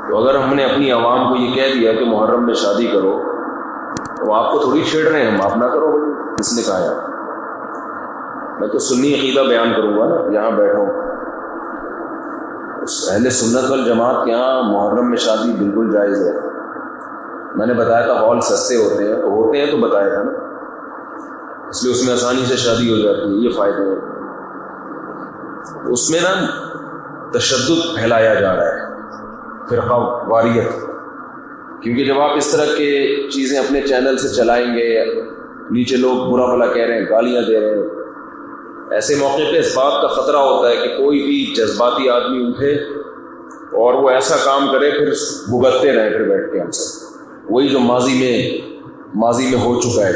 تو اگر ہم نے اپنی عوام کو یہ کہہ دیا کہ محرم میں شادی کرو، تو آپ کو تھوڑی چھیڑ رہے ہیں ہم، آپ نہ کرو بھائی، کس نے کہا ہے؟ میں تو سنی عقیدہ بیان کروں گا نا، یہاں بیٹھا ہوں۔ اہل سنت والجماعت کے یہاں محرم میں شادی بالکل جائز ہے۔ میں نے بتایا تھا ہال سستے ہوتے ہیں تو بتایا تھا نا، اس لیے اس میں آسانی سے شادی ہو جاتی ہے، یہ فائدے ہیں۔ اس میں نا تشدد پھیلایا جا رہا ہے، فرقہ واریت، کیونکہ جب آپ اس طرح کے چیزیں اپنے چینل سے چلائیں گے، نیچے لوگ برا بھلا کہہ رہے ہیں، گالیاں دے رہے ہیں، ایسے موقع پہ اس بات کا خطرہ ہوتا ہے کہ کوئی بھی جذباتی آدمی اٹھے اور وہ ایسا کام کرے، پھر بھگتتے رہے پھر بیٹھ کے ہم سب، وہی جو ماضی میں ہو چکا ہے،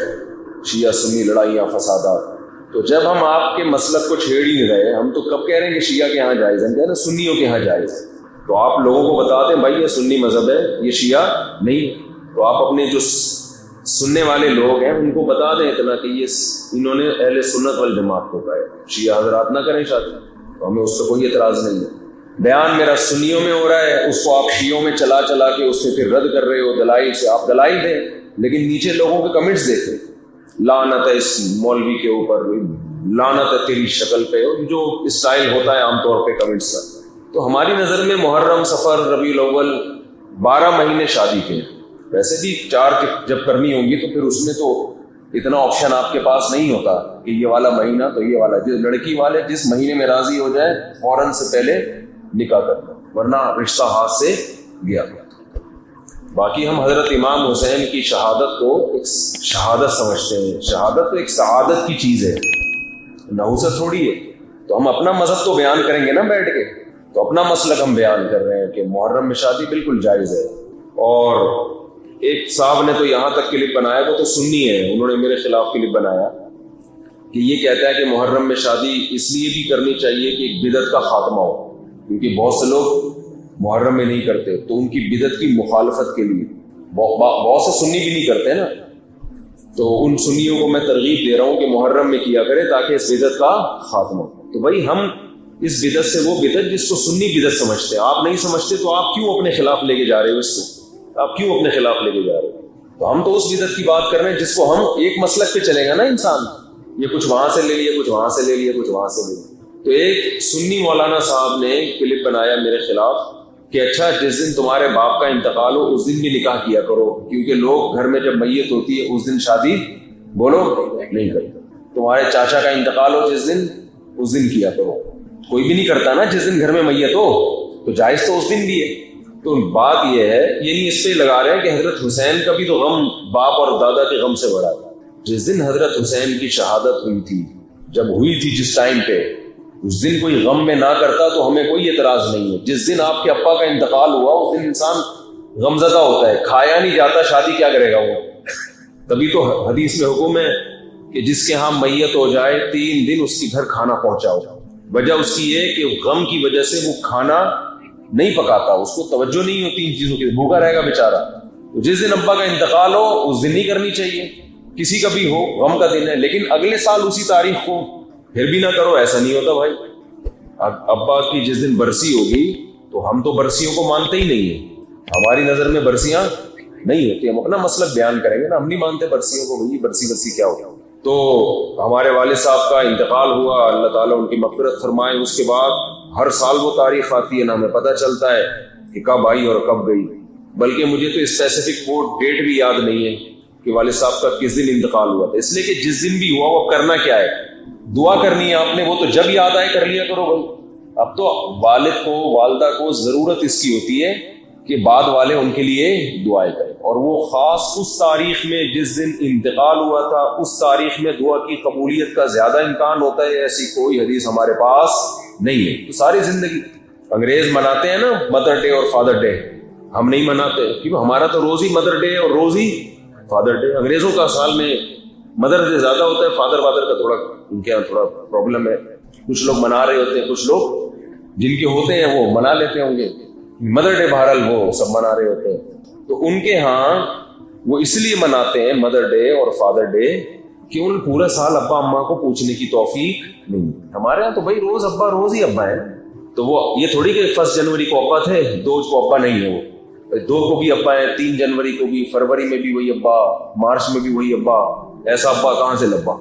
شیعہ سنی لڑائیاں فسادات۔ تو جب ہم آپ کے مسلک کو چھیڑ ہی نہیں رہے، ہم تو کب کہہ رہے ہیں کہ شیعہ کے یہاں جائز ہے، ہم کہہ رہے ہیں سنیوں کے یہاں جائز ہے، تو آپ لوگوں کو بتا دیں بھائی یہ سنی مذہب ہے، یہ شیعہ نہیں۔ تو آپ اپنے جو سننے والے لوگ ہیں ان کو بتا دیں اتنا کہ یہ انہوں نے اہل سنت والجماعت کو کہا ہے، شیعہ حضرات نہ کریں شادی، تو ہمیں اس سے کوئی اعتراض نہیں ہے۔ بیان میرا سنیوں میں ہو رہا ہے، اس کو آپ شیعوں میں چلا کے اس سے پھر رد کر رہے ہو دلائل سے، آپ دلائل دیں، لیکن نیچے لوگوں کے کمنٹس دیکھیں، لعنت ہے اس مولوی کے اوپر، لعنت ہے تیری شکل پہ، جو اسٹائل ہوتا ہے عام طور پہ کمنٹس کا۔ تو ہماری نظر میں محرم، صفر، ربیع الاول 12 مہینے شادی کے ہیں، ویسے بھی 4 جب کرنی ہوں گی تو پھر اس میں تو اتنا آپشن آپ کے پاس نہیں ہوتا کہ یہ والا مہینہ تو یہ والا، جو لڑکی والے جس مہینے میں راضی ہو جائے فوراً سے پہلے نکاح کر دو، ورنہ رشتہ ہاتھ سے گیا۔ باقی ہم حضرت امام حسین کی شہادت کو ایک شہادت سمجھتے ہیں، شہادت تو ایک سعادت کی چیز ہے، نحوست تھوڑی ہے۔ تو ہم اپنا مذہب تو بیان کریں گے نا بیٹھ کے، تو اپنا مسلک ہم بیان کر رہے ہیں کہ محرم میں شادی بالکل جائز ہے۔ اور ایک صاحب نے تو یہاں تک کلپ بنایا، وہ تو سنی ہے، انہوں نے میرے خلاف کلپ بنایا کہ یہ کہتا ہے کہ محرم میں شادی اس لیے بھی کرنی چاہیے کہ ایک بدعت کا خاتمہ ہو، کیونکہ بہت سے لوگ محرم میں نہیں کرتے، تو ان کی بدعت کی مخالفت کے لیے بہت سے سنی بھی نہیں کرتے نا، تو ان سنیوں کو میں ترغیب دے رہا ہوں کہ محرم میں کیا کرے تاکہ اس بدعت کا خاتمہ ہو۔ تو بھائی ہم اس بدعت سے وہ بدعت جس کو سنی بدعت سمجھتے ہیں، آپ نہیں سمجھتے تو آپ کیوں اپنے خلاف لے کے جا رہے ہو اس کو، آپ کیوں اپنے خلاف لے کے جا رہے ہو؟ تو ہم تو اس بدعت کی بات کر رہے ہیں جس کو ہم ایک مسلک پہ چلے گا نا انسان، یہ کچھ وہاں سے لے لیا، کچھ وہاں سے لے لیا، کچھ وہاں سے لے لیا۔ تو ایک سنی مولانا صاحب نے کلپ بنایا میرے خلاف کہ اچھا جس دن تمہارے باپ کا انتقال ہو اس دن بھی نکاح کیا کرو، کیونکہ لوگ گھر میں جب میت ہوتی ہے اس دن شادی بولو نہیں کرتے، تمہارے چاچا کا انتقال ہو جس دن اس دن کیا کرو، کوئی بھی نہیں کرتا نا جس دن گھر میں میت ہو، تو جائز تو اس دن بھی ہے۔ تو بات یہ ہے، یعنی اس پہ لگا رہے ہیں کہ حضرت حسین کا بھی تو غم باپ اور دادا کے غم سے بڑا تھا۔ جس دن حضرت حسین کی شہادت ہوئی تھی، جب ہوئی تھی جس ٹائم پہ، اس دن کوئی غم میں نہ کرتا تو ہمیں کوئی اعتراض نہیں ہے۔ جس دن آپ کے ابا کا انتقال ہوا اس دن انسان غمزدہ ہوتا ہے، کھایا نہیں جاتا، شادی کیا کرے گا وہ؟ تبھی تو حدیث میں حکم ہے کہ جس کے ہاں میت ہو جائے 3 دن اس کے گھر کھانا پہنچاؤ۔ وجہ اس کی یہ کہ غم کی وجہ سے وہ کھانا نہیں پکاتا، اس کو توجہ نہیں ہوتی ان چیزوں کی، بھوکا رہے گا بیچارہ۔ تو جس دن ابا کا انتقال ہو اس دن نہیں کرنی چاہیے، کسی کا بھی ہو، غم کا دن ہے، لیکن اگلے سال اسی تاریخ کو پھر بھی نہ کرو، ایسا نہیں ہوتا بھائی۔ ابا کی جس دن برسی ہوگی تو ہم تو برسیوں کو مانتے ہی نہیں ہیں، ہماری نظر میں برسیاں نہیں ہوتی، ہم اپنا مسلک بیان کریں گے نا، ہم نہیں مانتے برسیوں کو، بھائی برسی کیا ہوگا۔ تو ہمارے والد صاحب کا انتقال ہوا، اللہ تعالیٰ ان کی مغفرت فرمائے، اس کے بعد ہر سال وہ تاریخ آتی ہے نا، ہمیں پتہ چلتا ہے کہ کب آئی اور کب گئی، بلکہ مجھے تو اسپیسیفک وہ ڈیٹ بھی یاد نہیں ہے کہ والد صاحب کا کس دن انتقال ہوا تھا، اس لیے کہ جس دن بھی ہوا وہ کرنا کیا ہے، دعا کرنی ہے آپ نے، وہ تو جب یاد آئے کر لیا کرو بھائی۔ اب تو والد کو والدہ کو ضرورت اس کی ہوتی ہے کہ بعد والے ان کے لیے دعائیں کریں، اور وہ خاص اس تاریخ میں جس دن انتقال ہوا تھا اس تاریخ میں دعا کی قبولیت کا زیادہ امکان ہوتا ہے، ایسی کوئی حدیث ہمارے پاس نہیں ہے۔ تو ساری زندگی انگریز مناتے ہیں نا مدر ڈے اور فادر ڈے، ہم نہیں مناتے، کیونکہ ہمارا تو روز ہی مدر ڈے اور روز ہی فادر ڈے، انگریزوں کا سال میں مدر ڈے زیادہ ہوتا ہے، فادر کا تھوڑا ان کے یہاں تھوڑا پرابلم ہے، کچھ لوگ منا رہے ہوتے ہیں، کچھ لوگ جن کے ہوتے ہیں وہ منا لیتے ہوں گے، مدر ڈے بہرحال وہ سب منا رہے ہوتے ہیں۔ تو ان کے ہاں وہ اس لیے مناتے ہیں مدر ڈے اور فادر ڈے کہ ان پورا سال ابا اماں کو پوچھنے کی توفیق نہیں۔ ہمارے ہاں تو بھائی روز ابا روز ہی ابا ہے، تو وہ یہ تھوڑی کہ 1 جنوری کو ابا تھے 2 کو ابا نہیں ہے، وہ 2 کو بھی ابا ہے, 3 جنوری کو بھی, فروری میں بھی وہی ابا, مارچ میں بھی وہی ابا. ایسا ابا کہاں سے لبا؟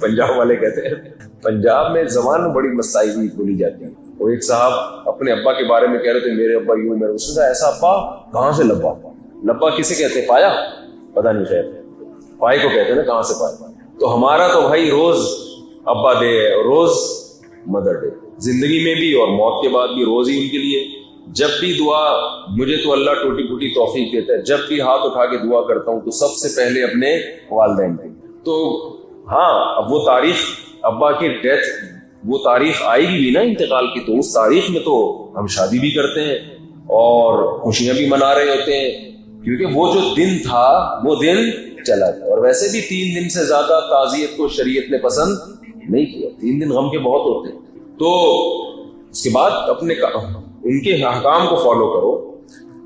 پنجاب والے کہتے ہیں پنجاب میں زبان میں بڑی مستعفی بولی جاتی ہے. وہ ایک صاحب اپنے ابا کے بارے میں کہہ رہے تھے میرے ابا یوں, میں اس نے کہا ایسا ابا کہاں سے لبا؟ لبا کسے کہتے ہیں؟ پایا؟ پتہ نہیں, شاید پائے کو کہتے ہیں نا, کہاں سے پایا. تو ہمارا تو بھائی روز ابا ڈے ہے اور روز مدر ڈے, زندگی میں بھی اور موت کے بعد بھی روز ہی ان کے لیے. جب بھی دعا, مجھے تو اللہ ٹوٹی پھوٹی توفیق دیتا ہے, جب بھی ہاتھ اٹھا کے دعا کرتا ہوں تو سب سے پہلے اپنے والدین کی. تو ہاں اب وہ تاریخ ابا کی ڈیتھ, وہ تاریخ آئے گی بھی نا انتقال کی, تو اس تاریخ میں تو ہم شادی بھی کرتے ہیں اور خوشیاں بھی منا رہے ہوتے ہیں, کیونکہ وہ جو دن تھا وہ دن چلا گیا. اور ویسے بھی 3 دن سے زیادہ تعزیت کو شریعت نے پسند نہیں کیا, 3 دن غم کے بہت ہوتے ہیں. تو اس کے بعد اپنے ان کے احکام کو فالو کرو.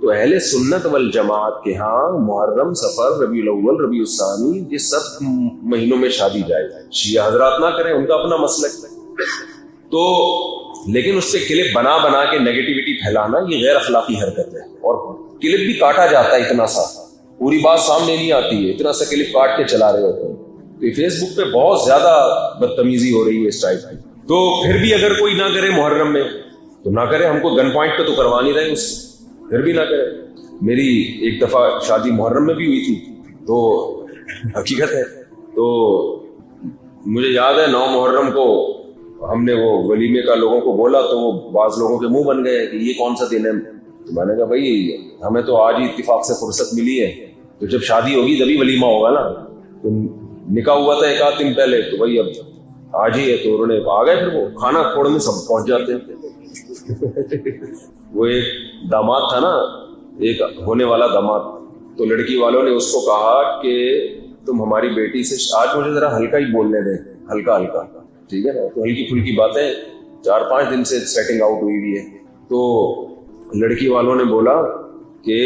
تو اہل سنت والجماعت کے ہاں محرم, صفر, ربیع الاول, ربیع الثانی, یہ سب مہینوں میں شادی جائز ہے. شیعہ حضرات نہ کریں, ان کا اپنا مسلک ہے. تو لیکن اس سے کلپ بنا بنا کے نیگیٹیوٹی پھیلانا یہ غیر اخلاقی حرکت ہے. اور کلپ بھی کاٹا جاتا ہے اتنا سا, پوری بات سامنے نہیں آتی ہے, اتنا سا کلپ کاٹ کے چلا رہے ہوتے ہیں. تو فیس بک پہ بہت زیادہ بدتمیزی ہو رہی ہے اس ٹائپ کی. تو پھر بھی اگر کوئی نہ کرے محرم میں تو نہ کرے, ہم کو گن پوائنٹ پہ تو کروا نہیں رہے اس سے, پھر بھی نہ کرے. میری ایک دفعہ شادی محرم میں بھی ہوئی تھی, تو حقیقت ہے, تو مجھے یاد ہے 9 محرم کو ہم نے وہ ولیمے کا لوگوں کو بولا, تو وہ بعض لوگوں کے منہ بن گئے کہ یہ کون سا دن ہے. تو میں نے کہا بھائی ہمیں تو آج ہی اتفاق سے فرصت ملی ہے, تو جب شادی ہوگی تبھی ولیمہ ہوگا نا. تو نکاح ہوا تھا 1 آدھ دن پہلے, تو بھائی اب آج ہی ہے, تو انہوں نے آ گئے, پھر وہ کھانا کھوڑنے سب پہنچ جاتے ہیں. وہ ایک داماد تھا نا, ایک ہونے والا داماد, تو لڑکی والوں نے اس کو کہا کہ تم ہماری بیٹی سے آج مجھے ذرا ہلکا ہی بولنے دیں, ہلکا ہلکا, ٹھیک ہے نا, تو ہلکی پھلکی باتیں, 4-5 دن سے سیٹنگ آؤٹ ہوئی ہے. تو لڑکی والوں نے بولا کہ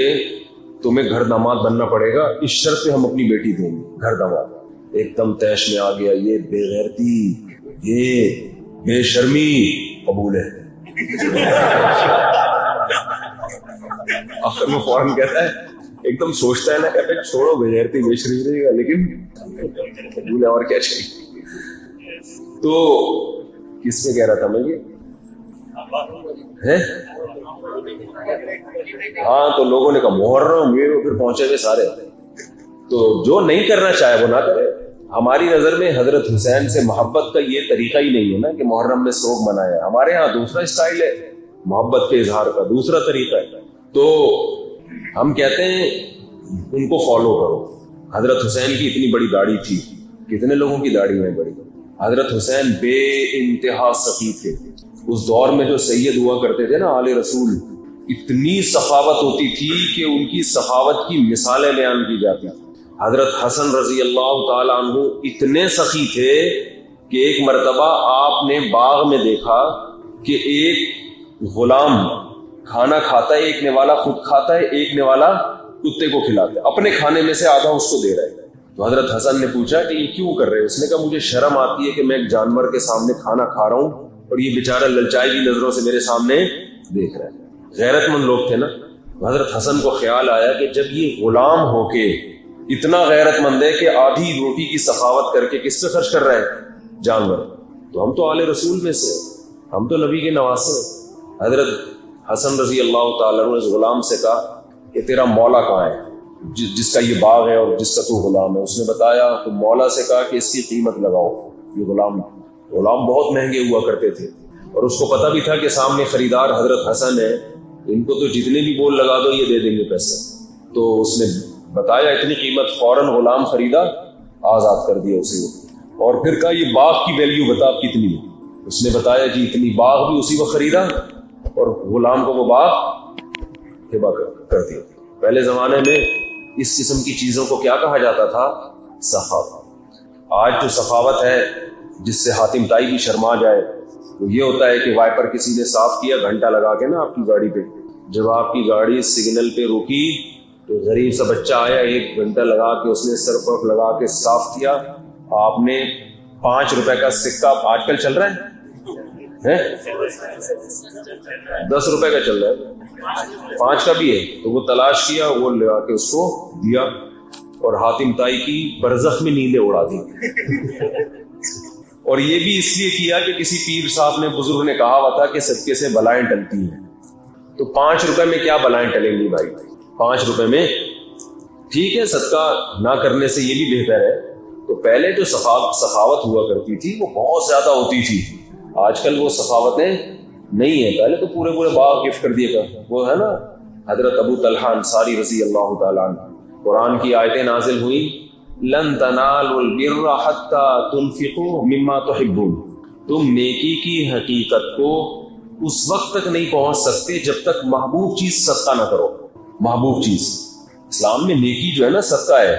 تمہیں گھر داماد بننا پڑے گا, اس شرط پہ ہم اپنی بیٹی دیں گے گھر داماد. ایک دم تیش میں آ گیا, یہ بے غیرتی, یہ بے شرمی قبول ہے. آخر میں فوراً کہتا ہے, ایک دم سوچتا ہے نا, کہتا ہے چھوڑو بے غیرتی بے شرمی رہے گا, لیکن قبول ہے, اور کیا چاہیے. تو کس میں کہہ رہا تھا میں یہ ہے, ہاں, تو لوگوں نے کہا محرم, یہ پھر پہنچے ہوئے سارے. تو جو نہیں کرنا چاہے وہ نہ کرے. ہماری نظر میں حضرت حسین سے محبت کا یہ طریقہ ہی نہیں ہے نا کہ محرم میں سوگ منایا. ہمارے ہاں دوسرا اسٹائل ہے محبت کے اظہار کا, دوسرا طریقہ ہے. تو ہم کہتے ہیں ان کو فالو کرو. حضرت حسین کی اتنی بڑی داڑھی تھی, کتنے لوگوں کی داڑھی ہے بڑی. حضرت حسین بے انتہا سخی تھے. اس دور میں جو سید ہوا کرتے تھے نا آل رسول, اتنی سخاوت ہوتی تھی کہ ان کی سخاوت کی مثالیں بیان کی جاتی. حضرت حسن رضی اللہ تعالی عنہ اتنے سخی تھے کہ ایک مرتبہ آپ نے باغ میں دیکھا کہ ایک غلام کھانا کھاتا ہے, ایک نوالا خود کھاتا ہے, ایک نوالا کتے کو کھلاتا ہے, اپنے کھانے میں سے آدھا اس کو دے رہا ہے. تو حضرت حسن نے پوچھا کہ یہ کیوں کر رہے ہیں؟ اس نے کہا مجھے شرم آتی ہے کہ میں ایک جانور کے سامنے کھانا کھا رہا ہوں اور یہ بیچارہ للچائی ہوئی نظروں سے میرے سامنے دیکھ رہا ہے. غیرت مند لوگ تھے نا. حضرت حسن کو خیال آیا کہ جب یہ غلام ہو کے اتنا غیرت مند ہے کہ آدھی روٹی کی سخاوت کر کے کس پہ خرچ کر رہا ہے؟ جانور. تو ہم تو آل رسول میں سے, ہم تو نبی کے نواسے. حضرت حسن رضی اللہ تعالیٰ عنہ نے اس غلام سے کہا کہ تیرا مولا کہاں ہے جس کا یہ باغ ہے اور جس کا تو غلام ہے؟ اس نے بتایا. تو مولا سے کہا کہ اس کی قیمت لگاؤ. یہ غلام بہت مہنگے ہوا کرتے تھے اور اس کو پتہ بھی تھا کہ سامنے خریدار حضرت حسن ہے, ان کو تو جتنے بھی بول لگا دو یہ دے دیں گے پیسے. تو اس نے بتایا اتنی قیمت, فوراً غلام خریدا, آزاد کر دیا اسے. اور پھر کہا یہ باغ کی ویلیو بتا کتنی ہے؟ اس نے بتایا جی اتنی. باغ بھی اسی وقت خریدا اور غلام کو وہ باغ ہبہ کر دیا. پہلے زمانے میں اس قسم کی چیزوں کو کیا کہا جاتا تھا؟ سخاوت. آج جو سخاوت ہے جس سے حاتم تائی بھی شرما جائے وہ یہ ہوتا ہے کہ وائپر کسی نے صاف کیا گھنٹہ لگا کے نا آپ کی گاڑی پہ, جب آپ کی گاڑی سگنل پہ رکی تو غریب سا بچہ آیا, 1 گھنٹہ لگا کے اس نے سرف ورف لگا کے صاف کیا, آپ نے 5 روپے کا سکہ آج کل چل رہا ہے ہے 10 روپے کا چل رہا ہے، 5 کا بھی ہے، تو وہ تلاش کیا، وہ لگا کے اس کو دیا، اور حاتم طائی کی برزخ میں نیندیں اڑا دی۔ اور یہ بھی اس لیے کیا کہ کسی پیر صاحب نے، بزرگ نے کہا ہوا تھا کہ صدقے سے بلائیں ٹلتی ہیں، تو 5 روپے میں کیا بلائیں ٹلیں گی بھائی؟ 5 روپے میں ٹھیک ہے، صدقہ نہ کرنے سے یہ بھی بہتر ہے۔ تو پہلے جو سخاوت ہوا کرتی تھی وہ بہت زیادہ ہوتی تھی، آج کل وہ سخاوتیں نہیں ہیں۔ پہلے تو پورے باغ گفٹ کر دیے گا، وہ ہے نا حضرت ابو طلحہ انصاری رضی اللہ تعالیٰ عنہ، قرآن کی آیتیں نازل ہوئی، لن تنالوا البر حتى تنفقوا مما تحبون، تم نیکی کی حقیقت کو اس وقت تک نہیں پہنچ سکتے جب تک محبوب چیز صدقہ نہ کرو۔ محبوب چیز اسلام میں نیکی جو ہے نا صدقہ ہے۔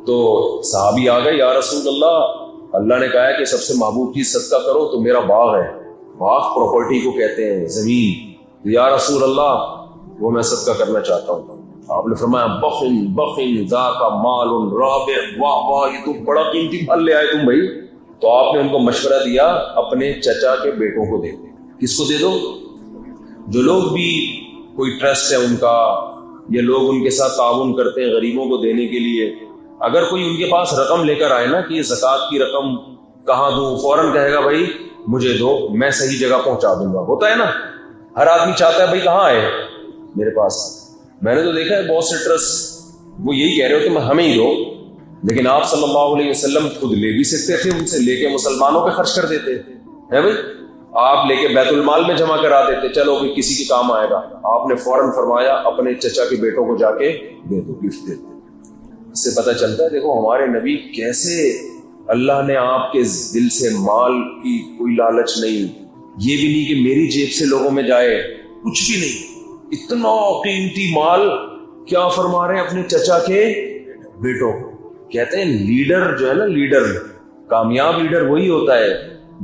تو صحابی آ گئے، یا رسول اللہ، اللہ نے کہا ہے کہ سب سے محبوب چیز صدقہ کرو، تو میرا باغ ہے، باغ پراپرٹی کو کہتے ہیں، زمین، یا رسول اللہ وہ میں صدقہ کرنا چاہتا ہوں۔ آپ نے فرمایا بخن ذاک مال رابح، واہ واہ یہ تو بڑا قیمتی مال لے آئے تم بھائی۔ تو آپ نے ان کو مشورہ دیا اپنے چچا کے بیٹوں کو دے دو۔ کس کو دے دو؟ جو لوگ بھی کوئی ٹرسٹ ہے ان کا، یا لوگ ان کے ساتھ تعاون کرتے ہیں غریبوں کو دینے کے لیے، اگر کوئی ان کے پاس رقم لے کر آئے نا کہ یہ زکوٰۃ کی رقم کہاں دوں، فوراً کہے گا بھائی مجھے دو، میں صحیح جگہ پہنچا دوں گا۔ ہوتا ہے نا، ہر آدمی چاہتا ہے بھائی کہاں آئے میرے پاس۔ میں نے تو دیکھا ہے بہت سے ٹرسٹ وہ یہی کہہ رہے ہو کہ ہمیں ہی دو، لیکن آپ صلی اللہ علیہ وسلم خود لے بھی سکتے تھے، ان سے لے کے مسلمانوں پہ خرچ کر دیتے ہے بھائی، آپ لے کے بیت المال میں جمع کرا دیتے، چلو بھی کسی کے کام آئے گا۔ آپ نے فوراً فرمایا اپنے چچا کے بیٹوں کو جا کے دے دو، گفٹ دے دو۔ اس سے پتہ چلتا ہے دیکھو ہمارے نبی کیسے، اللہ نے آپ کے دل سے مال کی کوئی لالچ نہیں، یہ بھی نہیں کہ میری جیب سے لوگوں میں جائے، کچھ بھی نہیں، اتنا قیمتی مال کیا فرما رہے ہیں اپنے چچا کے بیٹوں۔ کہتے ہیں لیڈر جو ہے نا، لیڈر کامیاب لیڈر وہی ہوتا ہے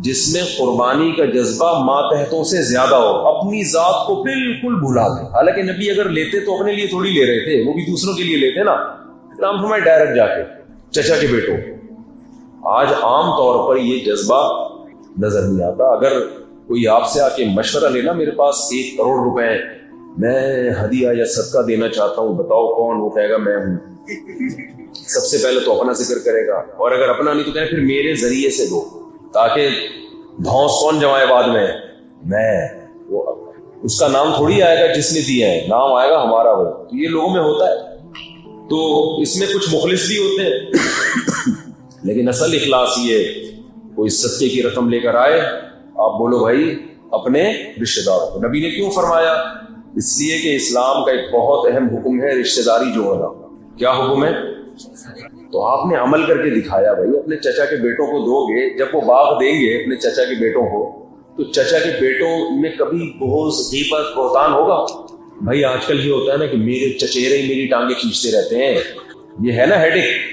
جس میں قربانی کا جذبہ ماتحتوں سے زیادہ ہو، اپنی ذات کو بالکل بھلا دے۔ حالانکہ نبی اگر لیتے تو اپنے لیے تھوڑی لے رہے تھے، وہ بھی دوسروں کے لیے لیتے نا، اسلام فرمائے ڈائریکٹ جا کے چچا کے بیٹوں۔ آج عام طور پر یہ جذبہ نظر نہیں آتا۔ اگر کوئی آپ سے آ کے مشورہ لینا، میرے پاس 1 کروڑ روپے ہیں، میں ہدیہ یا صدقہ دینا چاہتا ہوں، بتاؤ کون؟ وہ کہے گا میں ہوں۔ سب سے پہلے تو اپنا ذکر کرے گا، اور اگر اپنا نہیں تو کہے پھر میرے ذریعے سے دو، تاکہ دھونس کون جمائے بعد میں وہ اس کا نام تھوڑی آئے گا جس نے دیا ہے، نام آئے گا ہمارا وہ۔ تو یہ لوگوں میں ہوتا ہے، تو اس میں کچھ مخلص بھی ہوتے ہیں لیکن اصل اخلاص یہ، کوئی صدقے کی رقم لے کر آئے، آپ بولو بھائی اپنے رشتہ داروں کو۔ نبی نے کیوں فرمایا؟ اس لیے کہ اسلام کا ایک بہت اہم حکم ہے رشتہ داری جوڑنا۔ کیا حکم ہے؟ تو آپ نے عمل کر کے دکھایا بھائی، اپنے چچا کے بیٹوں کو دو گے، جب وہ باغ دیں گے اپنے چچا کے بیٹوں کو، تو چچا کے بیٹوں میں کبھی بغض، غیبت، بہتان ہوگا؟ بھائی آج کل یہ ہوتا ہے نا کہ میرے چچیرے ہی میری ٹانگیں کھینچتے رہتے ہیں، یہ ہے نا ہیڈک۔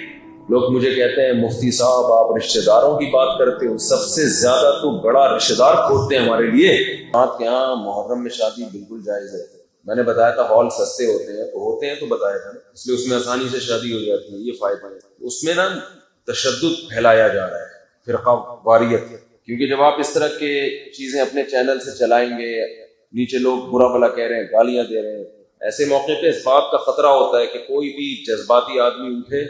لوگ مجھے کہتے ہیں مفتی صاحب آپ رشتہ داروں کی بات کرتے ہو، سب سے زیادہ تو بڑا رشتہ دار کھوتے ہیں ہمارے لیے۔ آپ کے یہاں محرم میں شادی بالکل جائز ہے، میں نے بتایا تھا ہال سستے ہوتے ہیں تو بتایا تھا نا، اس لیے اس میں آسانی سے شادی ہو جاتی ہے، یہ فائدہ ہے۔ اس میں نا تشدد پھیلایا جا رہا ہے، فرقہ واریت، کیونکہ جب آپ اس طرح کے چیزیں اپنے چینل سے چلائیں گے، نیچے لوگ برا بھلا کہہ رہے ہیں، گالیاں دے رہے ہیں، ایسے موقع پہ اس بات کا خطرہ ہوتا ہے کہ کوئی بھی جذباتی آدمی اٹھے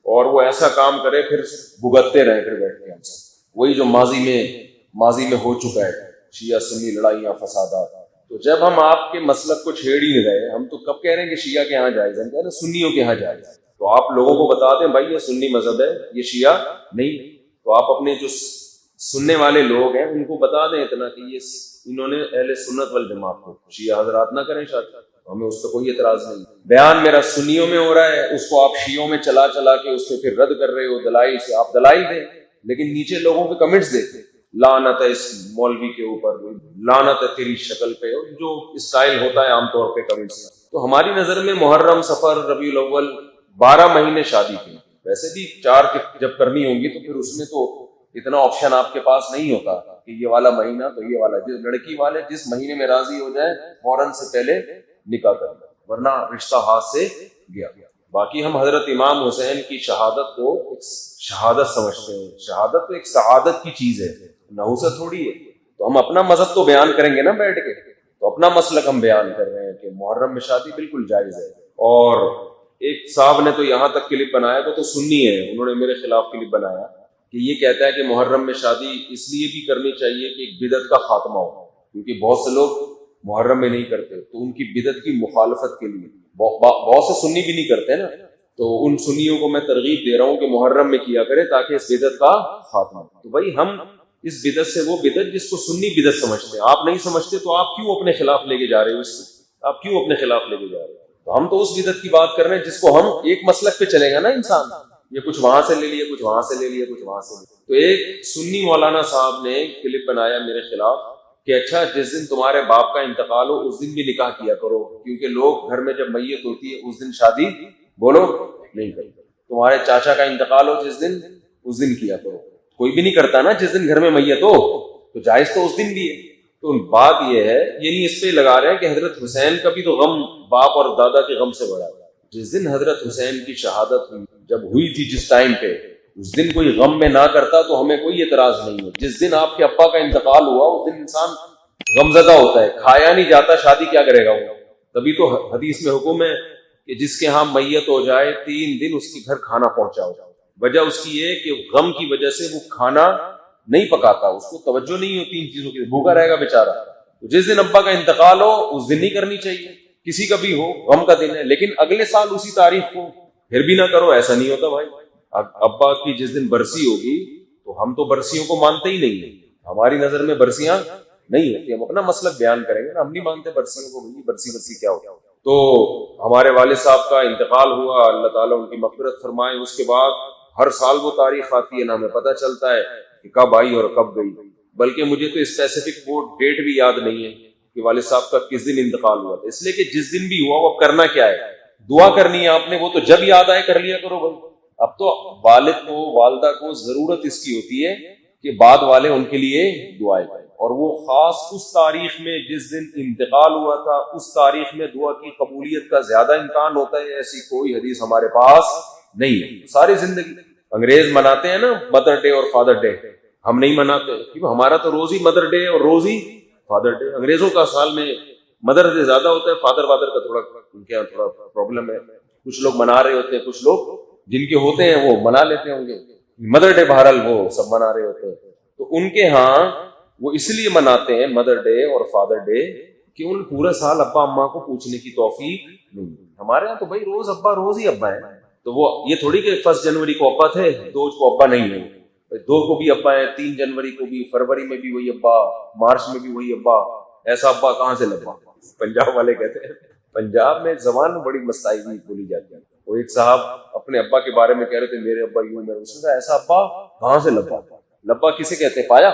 اور وہ ایسا کام کرے، پھر بھگتتے رہے، پھر بیٹھ کے ہم سب وہی جو ماضی میں ہو چکا ہے، شیعہ سنی لڑائیاں، فسادات۔ تو جب ہم آپ کے مسلک کو چھیڑ ہی نہیں رہے، ہم تو کب کہہ رہے ہیں کہ شیعہ کے ہاں جائز ہے، ہم کہہ رہے ہیں سنیوں کے ہاں جائز ہے، تو آپ لوگوں کو بتا دیں بھائی یہ سنی مذہب ہے، یہ شیعہ نہیں۔ تو آپ اپنے جو سننے والے لوگ ہیں ان کو بتا دیں اتنا کہ یہ انہوں نے اہل سنت والجماعت کو، شیعہ حضرات نہ کریں شادی، ہمیں اس پہ کوئی اعتراض نہیں۔ بیان میرا سنیوں میں ہو رہا ہے، اس کو آپ شیعوں میں چلا کے اس سے پھر رد کر رہے ہو دلائل سے، آپ دلائل دیں، لیکن نیچے لوگوں کے کمنٹس دیکھیں، لعنت ہے اس مولوی کے اوپر، لعنت ہے تیری شکل پہ، جو اسٹائل ہوتا ہے عام طور پہ کمنٹس۔ تو ہماری نظر میں محرم، صفر، ربیع الاول 12 مہینے شادی کے، ویسے بھی 4 جب کرنی ہوں گی تو پھر اس میں تو اتنا آپشن آپ کے پاس نہیں ہوتا کہ یہ والا مہینہ تو یہ والا، جو لڑکی والے جس مہینے میں راضی ہو جائے فوراً سے پہلے نکاح کر لیں، ورنہ رشتہ ہاتھ سے گیا۔ باقی ہم حضرت امام حسین کی شہادت کو ایک شہادت سمجھتے ہیں، شہادت تو ایک سعادت کی چیز ہے، نحوست تھوڑی ہے۔ تو ہم اپنا مذہب تو بیان کریں گے نا بیٹھ کے, تو اپنا مسلک ہم بیان کر رہے ہیں کہ محرم میں شادی بالکل جائز ہے. اور ایک صاحب نے تو یہاں تک کلپ بنایا, وہ تو سنی ہے, انہوں نے میرے خلاف کلپ بنایا کہ یہ کہتا ہے کہ محرم میں شادی اس لیے بھی کرنی چاہیے کہ ایک بدعت کا خاتمہ ہو, کیونکہ بہت سے لوگ محرم میں نہیں کرتے, تو ان کی بدعت کی مخالفت کے لیے بہت سے سنی بھی نہیں کرتے نا, تو ان سنیوں کو میں ترغیب دے رہا ہوں کہ محرم میں کیا کرے تاکہ اس بدعت کا خاتمہ ہو. تو بھائی ہم اس بدعت سے وہ بدعت جس کو سنی بدعت سمجھتے ہیں, آپ نہیں سمجھتے تو آپ کیوں اپنے خلاف لے کے جا رہے ہو, اس کو آپ کیوں اپنے خلاف لے کے جا رہے ہو؟ تو ہم تو اس بدعت کی بات کر رہے ہیں جس کو ہم ایک مسلک پہ چلے گا نا انسان, یہ کچھ وہاں سے لے لیا, کچھ وہاں سے لے لیا, کچھ وہاں سے لے لیا. تو ایک سنی مولانا صاحب نے کلپ بنایا میرے خلاف کہ اچھا جس دن تمہارے باپ کا انتقال ہو اس دن بھی نکاح کیا کرو, کیونکہ لوگ گھر میں جب میت ہوتی ہے اس دن شادی بولو نہیں کرتے, تمہارے چاچا کا انتقال ہو جس دن اس دن کیا کرو. کوئی بھی نہیں کرتا نا جس دن گھر میں میت ہو, تو جائز تو اس دن بھی ہے. تو بات یہ ہے, یہ نہیں اس پہ لگا رہے ہیں کہ حضرت حسین کا بھی تو غم باپ اور دادا کے غم سے بڑا ہے. جس دن حضرت حسین کی شہادت ہوئی, جب ہوئی تھی جس ٹائم پہ, اس دن کوئی غم میں نہ کرتا تو ہمیں کوئی اعتراض نہیں ہے. جس دن آپ کے ابا کا انتقال ہوا اس دن انسان غمزدہ ہوتا ہے, کھایا نہیں جاتا, شادی کیا کرے گا وہ. تبھی تو حدیث میں حکم ہے کہ جس کے ہاں میت ہو جائے 3 دن اس کے گھر کھانا پہنچاؤ. وجہ اس کی یہ کہ غم کی وجہ سے وہ کھانا نہیں پکاتا, اس کو توجہ نہیں ہوتی ان چیزوں کی, بھوکا رہے گا بیچارہ. تو جس دن ابا کا انتقال ہو اس دن نہیں کرنی چاہیے, کسی کا بھی ہو, غم کا دن ہے, لیکن اگلے سال اسی تاریخ کو پھر بھی نہ کرو, ایسا نہیں ہوتا بھائی. ابا کی جس دن برسی ہوگی تو ہم تو برسیوں کو مانتے ہی نہیں ہیں, ہماری نظر میں برسیاں نہیں ہوتی, ہم اپنا مسلک بیان کریں گے نا, ہم نہیں مانتے برسیوں کو. برسی کیا ہوگا. تو ہمارے والد صاحب کا انتقال ہوا, اللہ تعالیٰ ان کی مغفرت فرمائے. اس کے بعد ہر سال وہ تاریخ آتی ہے, نہ ہمیں پتہ چلتا ہے کہ کب آئی اور کب گئی, بلکہ مجھے تو اسپیسیفک وہ ڈیٹ بھی یاد نہیں ہے کہ والد صاحب کا کس دن انتقال ہوا تھا. اس لیے کہ جس دن بھی ہوا وہ اب کرنا کیا ہے, دعا کرنی ہے آپ نے, وہ تو جب یاد آئے کر لیا کرو بھائی. اب تو والد کو والدہ کو ضرورت اس کی ہوتی ہے کہ بعد والے ان کے لیے دعائیں کریں, اور وہ خاص اس تاریخ میں جس دن انتقال ہوا تھا اس تاریخ میں دعا کی قبولیت کا زیادہ امکان ہوتا ہے. ایسی کوئی حدیث ہمارے پاس نہیں ہے. ساری زندگی انگریز مناتے ہیں نا مدر ڈے اور فادر ڈے, ہم نہیں مناتے, کیونکہ ہمارا تو روز ہی مدر ڈے اور روز ہی فادر ڈے. انگریزوں کا سال میں مدر ڈے زیادہ ہوتا ہے, فادر کا تھوڑا ان کے یہاں تھوڑا پرابلم ہے. کچھ لوگ منا رہے ہوتے ہیں, کچھ لوگ جن کے ہوتے ہیں وہ منا لیتے ہوں گے. مدر ڈے بہرحال وہ سب منا رہے ہوتے ہیں, تو ان کے ہاں وہ اس لیے مناتے ہیں مدر ڈے اور فادر ڈے کہ ان پورا سال ابا اماں کو پوچھنے کی توفیق نہیں. ہمارے یہاں تو بھائی روز ہی ابا ہے. تو وہ یہ تھوڑی کہ 1 جنوری کو ابا تھے 2 کو ابا نہیں ہے, 2 کو بھی ابا ہے, 3 جنوری کو بھی, فروری میں بھی وہی ابا, مارچ میں بھی وہی ابا. ایسا ابا کہاں سے لگا؟ پنجاب والے کہتے ہیں, پنجاب میں زبان بڑی مستعی بولی جاتی ہے. وہ ایک صاحب اپنے ابا کے بارے میں کہہ رہے تھے, میرے ابا یوں, میں اس نے ایسا ابا کہاں سے لبا؟ لبا کسے کہتے ہیں؟ پایا؟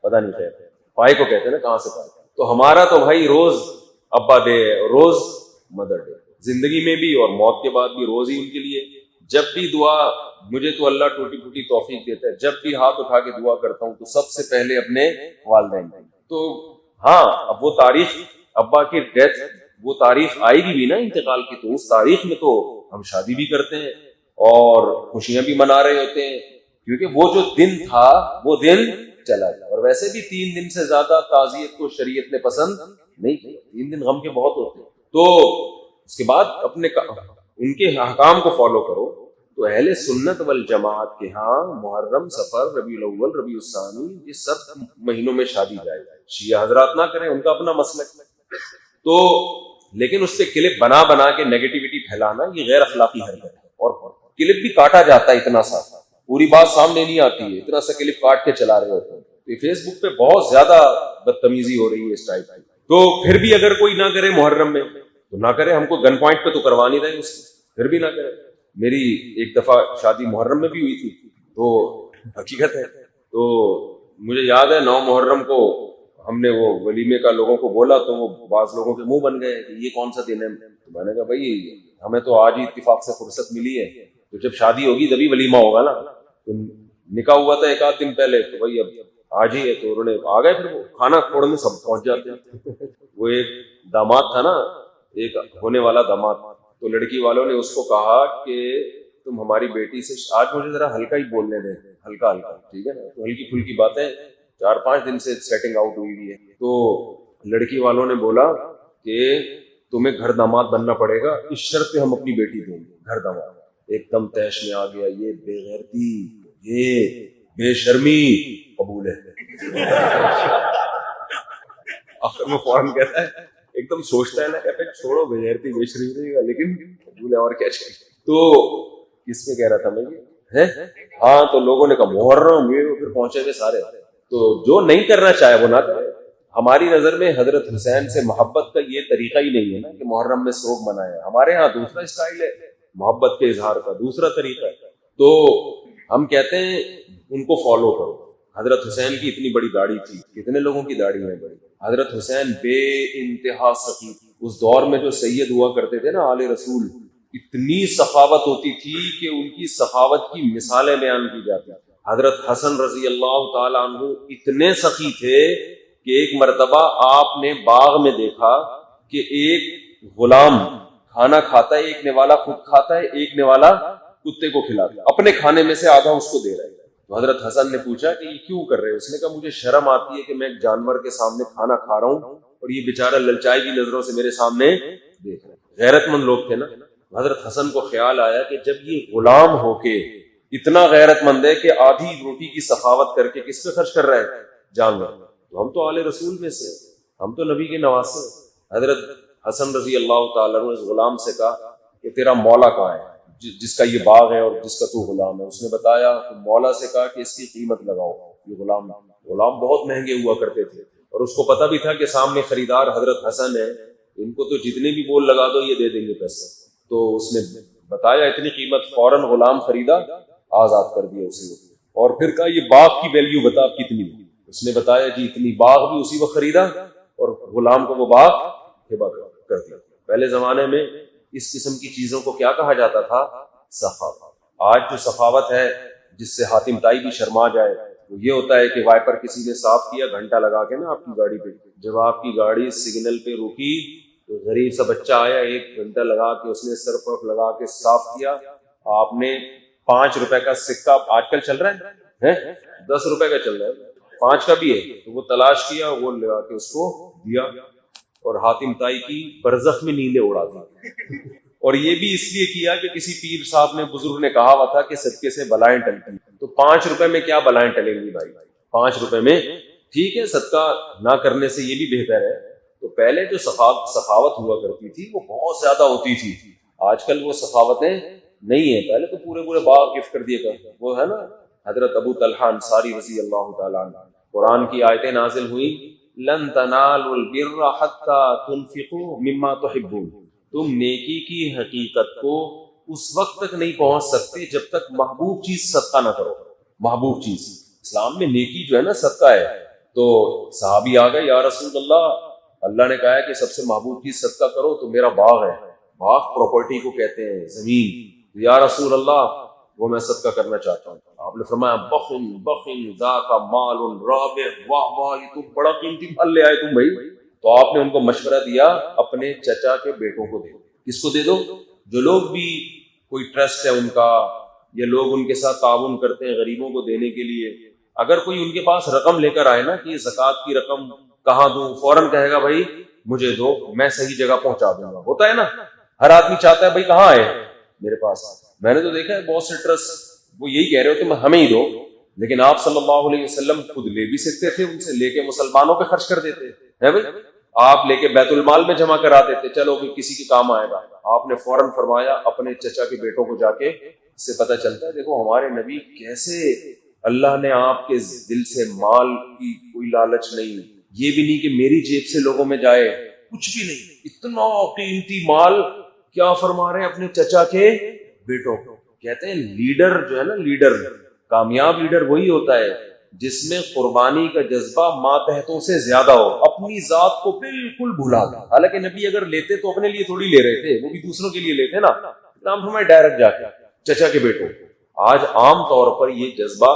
پتا نہیں کہتے, پائے کو کہتے ہیں نا, کہاں سے پایا. تو ہمارا تو بھائی روز ابا ڈے ہے, روز مدر ڈے, زندگی میں بھی اور موت کے بعد بھی روز ہی ان کے لیے. جب بھی دعا, مجھے تو اللہ ٹوٹی پھوٹی توفیق دیتا ہے, جب بھی ہاتھ اٹھا کے دعا کرتا ہوں تو سب سے پہلے اپنے والدین. تو ہاں اب وہ تاریخ ابا کی ڈیتھ, وہ تاریخ آئے گی بھی نا انتقال کی, تو اس تاریخ میں تو ہم شادی بھی کرتے ہیں اور خوشیاں بھی منا رہے ہوتے ہیں, کیونکہ وہ جو دن تھا وہ دن چلا گیا. اور ویسے بھی 3 دن سے زیادہ تعزیت کو شریعت نے پسند نہیں کی, 3 دن غم کے بہت ہوتے ہیں. تو اس کے بعد اپنے ان کے احکام کو فالو کرو. تو اہل سنت والجماعت کے ہاں محرم, صفر, ربیع الاول, ربیع الثانی, یہ سب مہینوں میں شادی جائے. شیعہ حضرات نہ کریں, ان کا اپنا مسلک. تو لیکن اس سے کلپ بنا کے نیگیٹیوٹی پھیلانا یہ غیر اخلاقی حرکت ہے. اور کلپ بھی کاٹا جاتا ہے اتنا سا, پوری بات سامنے نہیں آتی ہے, اتنا سا کلپ کاٹ کے چلا رہے ہوتے ہیں. تو فیس بک پہ بہت زیادہ بدتمیزی ہو رہی ہے اس ٹائپ کی. تو پھر بھی اگر کوئی نہ کرے محرم میں تو نہ کرے, ہم کو گن پوائنٹ پہ تو کروا نہیں رہے اس کی, پھر بھی نہ کرے. میری ایک دفعہ شادی محرم میں بھی ہوئی تھی, تو حقیقت ہے, تو مجھے یاد ہے 9 محرم کو ہم نے وہ ولیمے کا لوگوں کو بولا, تو وہ بعض لوگوں کے منہ بن گئے کہ یہ کون سا دن ہے. تو میں نے کہا بھائی ہمیں تو آج ہی اتفاق سے فرصت ملی ہے, تو جب شادی ہوگی تبھی ولیمہ ہوگا نا. تو نکاح ہوا تھا 1 آدھ دن پہلے, تو بھائی اب آج ہی ہے, تو انہوں نے آ گئے, پھر وہ کھانا چھوڑنے سب پہنچ جاتے ہیں. وہ ایک داماد تھا نا, ایک ہونے والا داماد, تو لڑکی والوں نے اس کو کہا کہ تم ہماری بیٹی سے, آج مجھے ذرا ہلکا ہی بولنے دیں, ہلکا, ٹھیک ہے نا, تو ہلکی پھلکی باتیں 4-5 دن سے سیٹنگ آؤٹ ہوئی ہے. تو لڑکی والوں نے بولا کہ تمہیں گھر داماد بننا پڑے گا، اس شرط پہ ہم اپنی بیٹی دیں گے گھر داماد. ایک دم تیش میں آ گیا، یہ بے غیرتی، یہ بے شرمی قبول ہے. آخر میں فوراً کہتا ہے، ایک دم سوچتا ہے نا، کہتا ہے چھوڑو بے غیرتی بے شرمی رہے گا لیکن قبول ہے، اور کیا چاہیے. تو کس میں کہہ رہا تھا میں یہ ہے. ہاں تو لوگوں نے کہا محرم، یہ پھر پہنچے گے سارے. تو جو نہیں کرنا چاہے وہ نہ کرے. ہماری نظر میں حضرت حسین سے محبت کا یہ طریقہ ہی نہیں ہے نا کہ محرم میں سوگ منائے. ہمارے ہاں دوسرا اسٹائل ہے محبت کے اظہار کا، دوسرا طریقہ ہے. تو ہم کہتے ہیں ان کو فالو کرو. حضرت حسین کی اتنی بڑی داڑھی تھی، کتنے لوگوں کی داڑھی ہے بڑی. حضرت حسین بے انتہا سخی. اس دور میں جو سید ہوا کرتے تھے نا آل رسول، اتنی سخاوت ہوتی تھی کہ ان کی سخاوت کی مثالیں بیان کی جاتی. حضرت حسن رضی اللہ تعالی عنہ اتنے سخی تھے کہ ایک مرتبہ آپ نے باغ میں دیکھا کہ ایک غلام کھانا کھاتا ہے، ایک نوالا خود کھاتا ہے، ایک نوالا کتے کو کھلاتا ہے، اپنے کھانے میں سے آدھا اس کو دے رہا ہے. تو حضرت حسن نے پوچھا کہ یہ کیوں کر رہے ہیں؟ اس نے کہا مجھے شرم آتی ہے کہ میں ایک جانور کے سامنے کھانا کھا رہا ہوں اور یہ بیچارہ للچائی کی نظروں سے میرے سامنے دیکھ رہا ہے. غیرت مند لوگ تھے نا. حضرت حسن کو خیال آیا کہ جب یہ غلام ہو کے اتنا غیرت مند ہے کہ آدھی روٹی کی سخاوت کر کے کس پہ خرچ کر رہا ہے؟ جانور. تو ہم تو آل رسول میں سے، ہم تو نبی کے نواسے. حضرت حسن رضی اللہ تعالیٰ نے اس غلام سے کہا کہ تیرا مولا کہاں ہے جس کا یہ باغ ہے اور جس کا تو غلام ہے؟ اس نے بتایا. مولا سے کہا کہ اس کی قیمت لگاؤ. یہ غلام بہت مہنگے ہوا کرتے تھے اور اس کو پتا بھی تھا کہ سامنے خریدار حضرت حسن ہے، ان کو تو جتنے بھی بول لگا دو یہ دے دیں گے پیسے. تو اس نے بتایا اتنی قیمت، فوراً غلام خریدا، آزاد کر دیا اسے. اور پھر کہا یہ باغ کی ویلیو بتا کتنی؟ اس نے بتایا جی اتنی. باغ بھی اسی وقت خریدا اور غلام کو وہ باغ ہبہ کر دیا. پہلے زمانے میں اس قسم کی چیزوں کو کیا کہا جاتا تھا؟ سخاوت. آج جو سخاوت ہے جس سے حاتم طائی بھی شرما جائے وہ یہ ہوتا ہے کہ وائپر کسی نے صاف کیا گھنٹہ لگا کے نا آپ کی گاڑی پہ، جب آپ کی گاڑی سگنل پہ رکی تو غریب سا بچہ آیا، 1 گھنٹہ لگا کے اس نے سرف ورف لگا کے صاف کیا. آپ نے 5 روپے کا سکہ آج کل چل رہا ہے 10 روپے کا چل رہا ہے، 5 کا بھی ہے، تو وہ تلاش کیا، وہ لگا کے اس کو دیا اور حاتم طائی کی برزخ میں نیندیں اڑا دی. اور یہ بھی اس لیے کیا کہ کسی پیر صاحب نے، بزرگ نے کہا ہوا تھا کہ صدقے سے بلائیں ٹلتی. تو 5 روپے میں کیا بلائیں ٹلیں گی بھائی؟ 5 روپے میں ٹھیک ہے، صدقہ نہ کرنے سے یہ بھی بہتر ہے. تو پہلے جو سخاوت ہوا کرتی تھی وہ بہت زیادہ ہوتی تھی. آج کل وہ سخاوتیں نہیں ہیں. پہلے تو پورے باغ گفٹ کر دیے گئے. وہ ہے نا حضرت ابو طلحہ انصاری رضی اللہ تعالیٰ عنہ، قرآن کی آیتیں نازل ہوئی، لن تنالوا البر حتى تنفقوا مما تحبون. تم نیکی کی حقیقت کو اس وقت تک نہیں پہنچ سکتے جب تک محبوب چیز صدقہ نہ کرو. محبوب چیز اسلام میں نیکی جو ہے نا صدقہ ہے. تو صحابی آ گئے، یا رسول اللہ نے کہا ہے کہ سب سے محبوب چیز صدقہ کرو، تو میرا باغ ہے. باغ پراپرٹی کو کہتے ہیں، زمین. یا رسول اللہ وہ میں صدقہ کرنا چاہتا ہوں. آپ نے فرمایا بخن ذاک مال رابح. واہ واہ، یہ تو بڑا قیمتی پھل لے آئے تم بھائی. تو آپ نے ان کو مشورہ دیا اپنے چچا کے بیٹوں کو دے دو. کس کو دے دو؟ جو لوگ بھی کوئی ٹرسٹ ہے ان کا، یا لوگ ان کے ساتھ تعاون کرتے ہیں غریبوں کو دینے کے لیے، اگر کوئی ان کے پاس رقم لے کر آئے نا کہ یہ زکوٰۃ کی رقم کہاں دوں، فوراً کہے گا بھائی مجھے دو، میں صحیح جگہ پہنچا دوں گا. ہوتا ہے نا، ہر آدمی چاہتا ہے بھائی کہاں آئے میرے پاس. میں نے تو دیکھا ہے بہت سے ٹرسٹ وہ یہی کہہ رہے ہو کہ ہمیں ہی دو، لیکن آپ صلی اللہ علیہ وسلم خود لے بھی سکتے تھے ان سے، لے کے مسلمانوں پہ خرچ کر دیتے ہیں بھائی. آپ لے کے بیت المال میں جمع کرا دیتے، چلو کہ کسی کے کام آئے گا. آپ نے فوراً فرمایا اپنے چچا کے بیٹوں کو جا کے. اس سے پتہ چلتا ہے دیکھو ہمارے نبی کیسے، اللہ نے آپ کے دل سے مال کی کوئی لالچ نہیں، یہ بھی نہیں کہ میری جیب سے لوگوں میں جائے، کچھ بھی نہیں. اتنا قیمتی مال کیا فرما رہے ہیں اپنے چچا کے بیٹوں کو. کہتے ہیں لیڈر جو ہے نا، لیڈر، کامیاب لیڈر وہی ہوتا ہے جس میں قربانی کا جذبہ ماتحتوں سے زیادہ ہو، اپنی ذات کو بالکل بھلا دے. حالانکہ نبی اگر لیتے تو اپنے لیے تھوڑی لے رہے تھے، وہ بھی دوسروں کے لیے لیتے نا. نام فرمائے ڈائریکٹ جا کے چچا کے بیٹوں. آج عام طور پر یہ جذبہ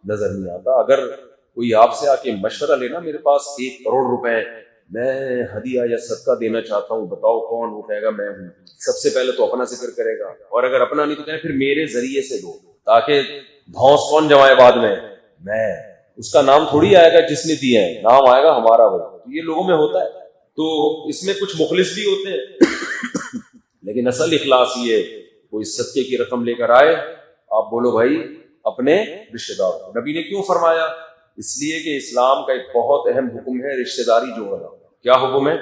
نظر نہیں آتا. اگر کوئی آپ سے آ کے مشورہ لینا، میرے پاس 1 کروڑ روپے میں ہدیہ یا صدقہ دینا چاہتا ہوں، بتاؤ کون؟ وہ کہے گا میں ہوں. سب سے پہلے تو اپنا ذکر کرے گا، اور اگر اپنا نہیں تو کہے پھر میرے ذریعے سے دو، تاکہ دھوس کون جمائے بعد میں؟ میں. اس کا نام تھوڑی آئے گا جس نے دیا ہے، نام آئے گا ہمارا بھائی. تو یہ لوگوں میں ہوتا ہے. تو اس میں کچھ مخلص بھی ہوتے ہیں لیکن اصل اخلاص یہ ہے کوئی صدقے کی رقم لے کر آئے آپ بولو بھائی اپنے رشتہ دار. نبی نے کیوں فرمایا؟ اس لیے کہ اسلام کا ایک بہت اہم حکم ہے رشتہ داری جوڑنا. کیا حکم ہے؟